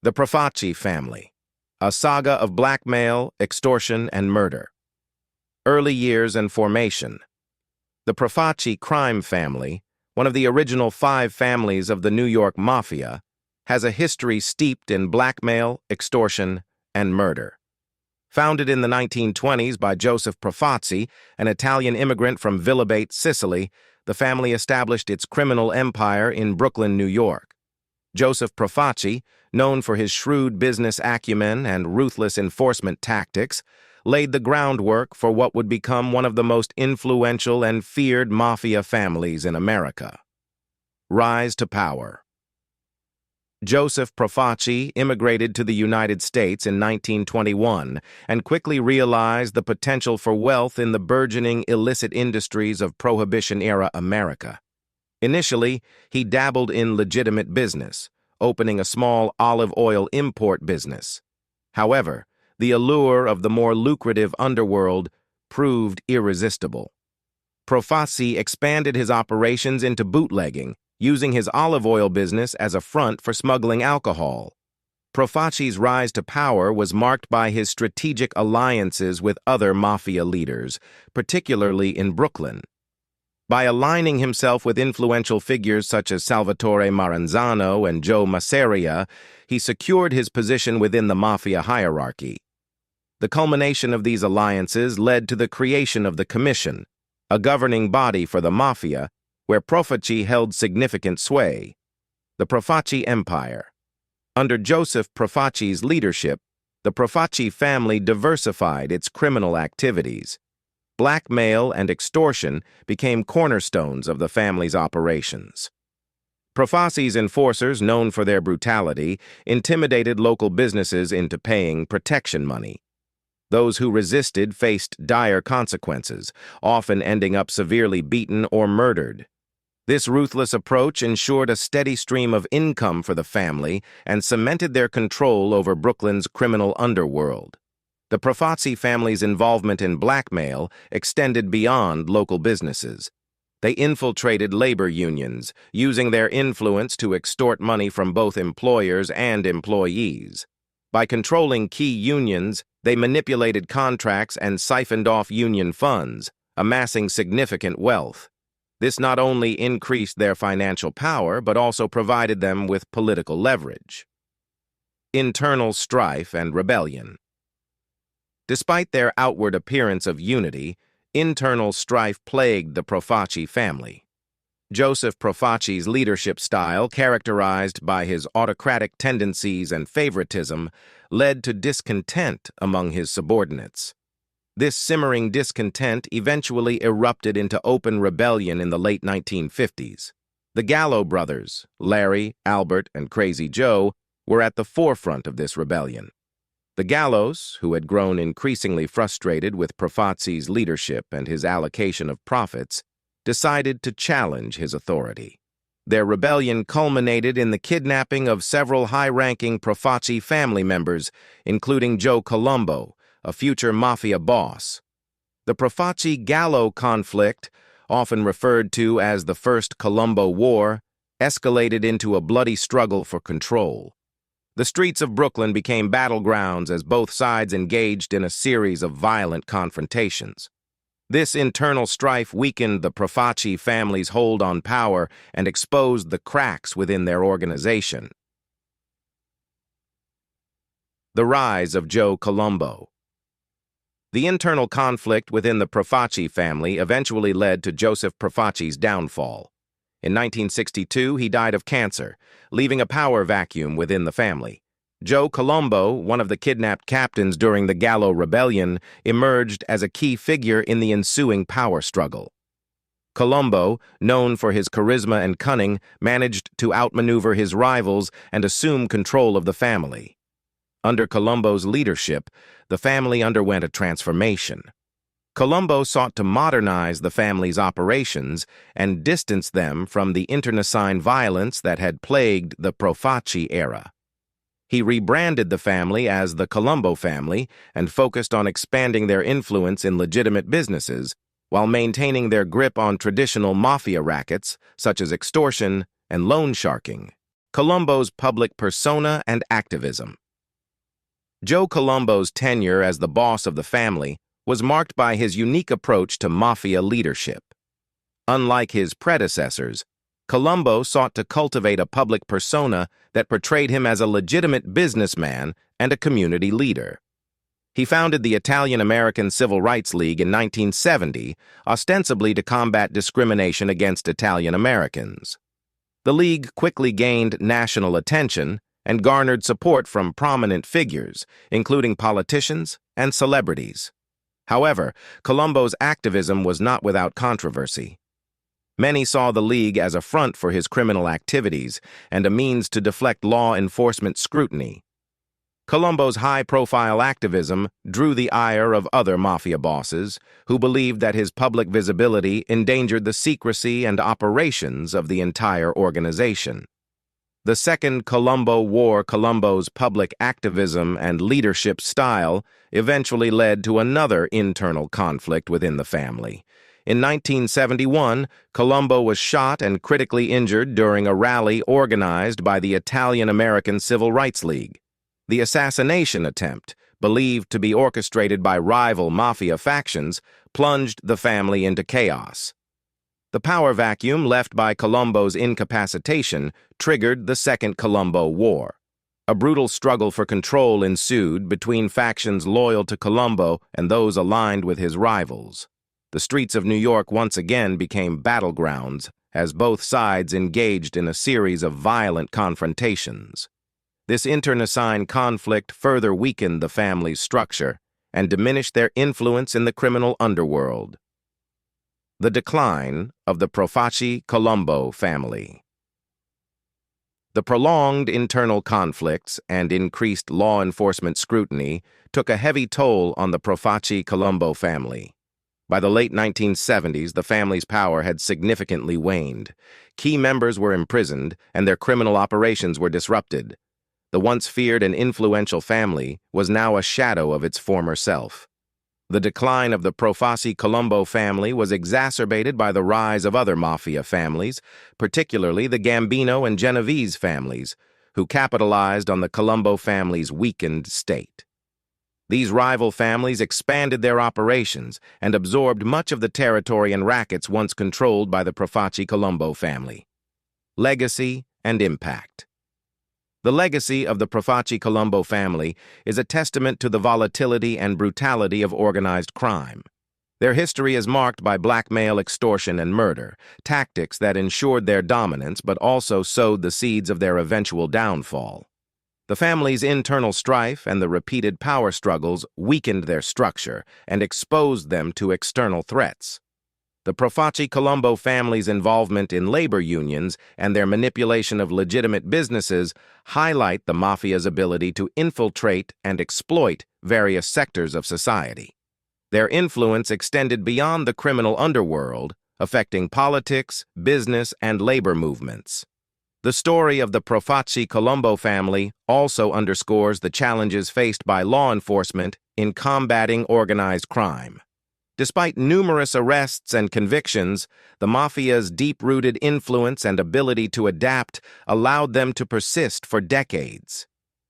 The Profaci family, a saga of blackmail, extortion, and murder. Early years and formation. The Profaci crime family, one of the original 5 families of the New York Mafia, has a history steeped in blackmail, extortion, and murder. Founded in the 1920s by Joseph Profaci, an Italian immigrant from Villabate, Sicily, the family established its criminal empire in Brooklyn, New York. Joseph Profaci, known for his shrewd business acumen and ruthless enforcement tactics, laid the groundwork for what would become one of the most influential and feared mafia families in America. Rise to power. Joseph Profaci immigrated to the United States in 1921 and quickly realized the potential for wealth in the burgeoning illicit industries of Prohibition-era America. Initially, he dabbled in legitimate business, opening a small olive oil import business. However, the allure of the more lucrative underworld proved irresistible. Profaci expanded his operations into bootlegging, using his olive oil business as a front for smuggling alcohol. Profaci's rise to power was marked by his strategic alliances with other mafia leaders, particularly in Brooklyn. By aligning himself with influential figures such as Salvatore Maranzano and Joe Masseria, he secured his position within the mafia hierarchy. The culmination of these alliances led to the creation of the Commission, a governing body for the mafia, where Profaci held significant sway. The Profaci Empire. Under Joseph Profaci's leadership, the Profaci family diversified its criminal activities. Blackmail and extortion became cornerstones of the family's operations. Profaci's enforcers, known for their brutality, intimidated local businesses into paying protection money. Those who resisted faced dire consequences, often ending up severely beaten or murdered. This ruthless approach ensured a steady stream of income for the family and cemented their control over Brooklyn's criminal underworld. The Profaci family's involvement in blackmail extended beyond local businesses. They infiltrated labor unions, using their influence to extort money from both employers and employees. By controlling key unions, they manipulated contracts and siphoned off union funds, amassing significant wealth. This not only increased their financial power, but also provided them with political leverage. Internal strife and rebellion. Despite their outward appearance of unity, internal strife plagued the Profaci family. Joseph Profaci's leadership style, characterized by his autocratic tendencies and favoritism, led to discontent among his subordinates. This simmering discontent eventually erupted into open rebellion in the late 1950s. The Gallo brothers, Larry, Albert, and Crazy Joe, were at the forefront of this rebellion. The Gallos, who had grown increasingly frustrated with Profaci's leadership and his allocation of profits, decided to challenge his authority. Their rebellion culminated in the kidnapping of several high-ranking Profaci family members, including Joe Colombo, a future mafia boss. The Profaci-Gallo conflict, often referred to as the First Colombo War, escalated into a bloody struggle for control. The streets of Brooklyn became battlegrounds as both sides engaged in a series of violent confrontations. This internal strife weakened the Profaci family's hold on power and exposed the cracks within their organization. The rise of Joe Colombo. The internal conflict within the Profaci family eventually led to Joseph Profaci's downfall. In 1962, he died of cancer, leaving a power vacuum within the family. Joe Colombo, one of the kidnapped captains during the Gallo Rebellion, emerged as a key figure in the ensuing power struggle. Colombo, known for his charisma and cunning, managed to outmaneuver his rivals and assume control of the family. Under Colombo's leadership, the family underwent a transformation. Colombo sought to modernize the family's operations and distance them from the internecine violence that had plagued the Profaci era. He rebranded the family as the Colombo family and focused on expanding their influence in legitimate businesses while maintaining their grip on traditional mafia rackets such as extortion and loan sharking. Colombo's public persona and activism. Joe Colombo's tenure as the boss of the family was marked by his unique approach to mafia leadership. Unlike his predecessors, Colombo sought to cultivate a public persona that portrayed him as a legitimate businessman and a community leader. He founded the Italian-American Civil Rights League in 1970, ostensibly to combat discrimination against Italian Americans. The League quickly gained national attention and garnered support from prominent figures, including politicians and celebrities. However, Colombo's activism was not without controversy. Many saw the League as a front for his criminal activities and a means to deflect law enforcement scrutiny. Colombo's high-profile activism drew the ire of other mafia bosses who believed that his public visibility endangered the secrecy and operations of the entire organization. The Second Colombo War, Colombo's public activism and leadership style eventually led to another internal conflict within the family. In 1971, Colombo was shot and critically injured during a rally organized by the Italian-American Civil Rights League. The assassination attempt, believed to be orchestrated by rival mafia factions, plunged the family into chaos. The power vacuum left by Colombo's incapacitation triggered the Second Colombo War. A brutal struggle for control ensued between factions loyal to Colombo and those aligned with his rivals. The streets of New York once again became battlegrounds as both sides engaged in a series of violent confrontations. This internecine conflict further weakened the family's structure and diminished their influence in the criminal underworld. The decline of the Profaci-Colombo family. The prolonged internal conflicts and increased law enforcement scrutiny took a heavy toll on the Profaci-Colombo family. By the late 1970s, the family's power had significantly waned. Key members were imprisoned, and their criminal operations were disrupted. The once feared and influential family was now a shadow of its former self. The decline of the Profaci-Colombo family was exacerbated by the rise of other mafia families, particularly the Gambino and Genovese families, who capitalized on the Colombo family's weakened state. These rival families expanded their operations and absorbed much of the territory and rackets once controlled by the Profaci-Colombo family. Legacy and impact. The legacy of the Profaci-Colombo family is a testament to the volatility and brutality of organized crime. Their history is marked by blackmail, extortion, and murder, tactics that ensured their dominance but also sowed the seeds of their eventual downfall. The family's internal strife and the repeated power struggles weakened their structure and exposed them to external threats. The Profaci-Colombo family's involvement in labor unions and their manipulation of legitimate businesses highlight the mafia's ability to infiltrate and exploit various sectors of society. Their influence extended beyond the criminal underworld, affecting politics, business, and labor movements. The story of the Profaci-Colombo family also underscores the challenges faced by law enforcement in combating organized crime. Despite numerous arrests and convictions, the mafia's deep-rooted influence and ability to adapt allowed them to persist for decades.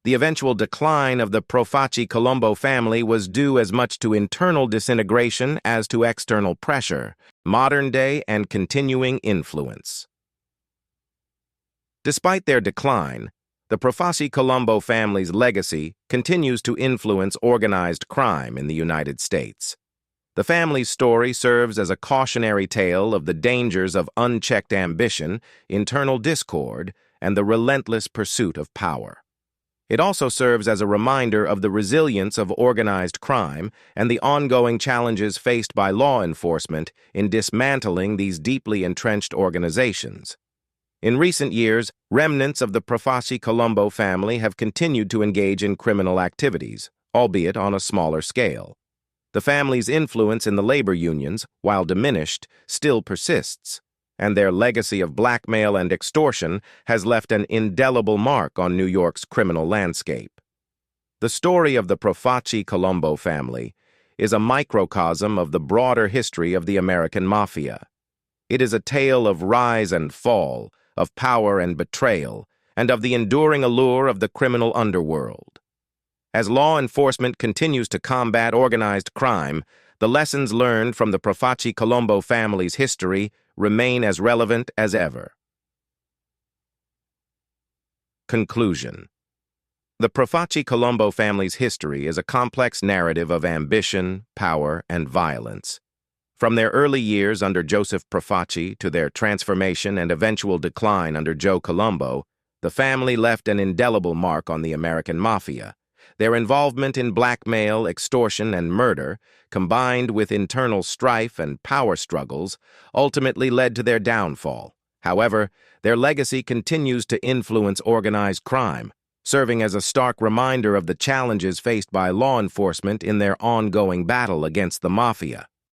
The eventual decline of the Profaci-Colombo family was due as much to internal disintegration as to external pressure, modern-day and continuing influence. Despite their decline, the Profaci-Colombo family's legacy continues to influence organized crime in the United States. The family's story serves as a cautionary tale of the dangers of unchecked ambition, internal discord, and the relentless pursuit of power. It also serves as a reminder of the resilience of organized crime and the ongoing challenges faced by law enforcement in dismantling these deeply entrenched organizations. In recent years, remnants of the Profaci-Colombo family have continued to engage in criminal activities, albeit on a smaller scale. The family's influence in the labor unions, while diminished, still persists, and their legacy of blackmail and extortion has left an indelible mark on New York's criminal landscape. The story of the Profaci-Colombo family is a microcosm of the broader history of the American Mafia. It is a tale of rise and fall, of power and betrayal, and of the enduring allure of the criminal underworld. As law enforcement continues to combat organized crime, the lessons learned from the Profaci-Colombo family's history remain as relevant as ever. Conclusion. The Profaci-Colombo family's history is a complex narrative of ambition, power, and violence. From their early years under Joseph Profaci to their transformation and eventual decline under Joe Colombo, the family left an indelible mark on the American Mafia. Their involvement in blackmail, extortion, and murder, combined with internal strife and power struggles, ultimately led to their downfall. However, their legacy continues to influence organized crime, serving as a stark reminder of the challenges faced by law enforcement in their ongoing battle against the Mafia.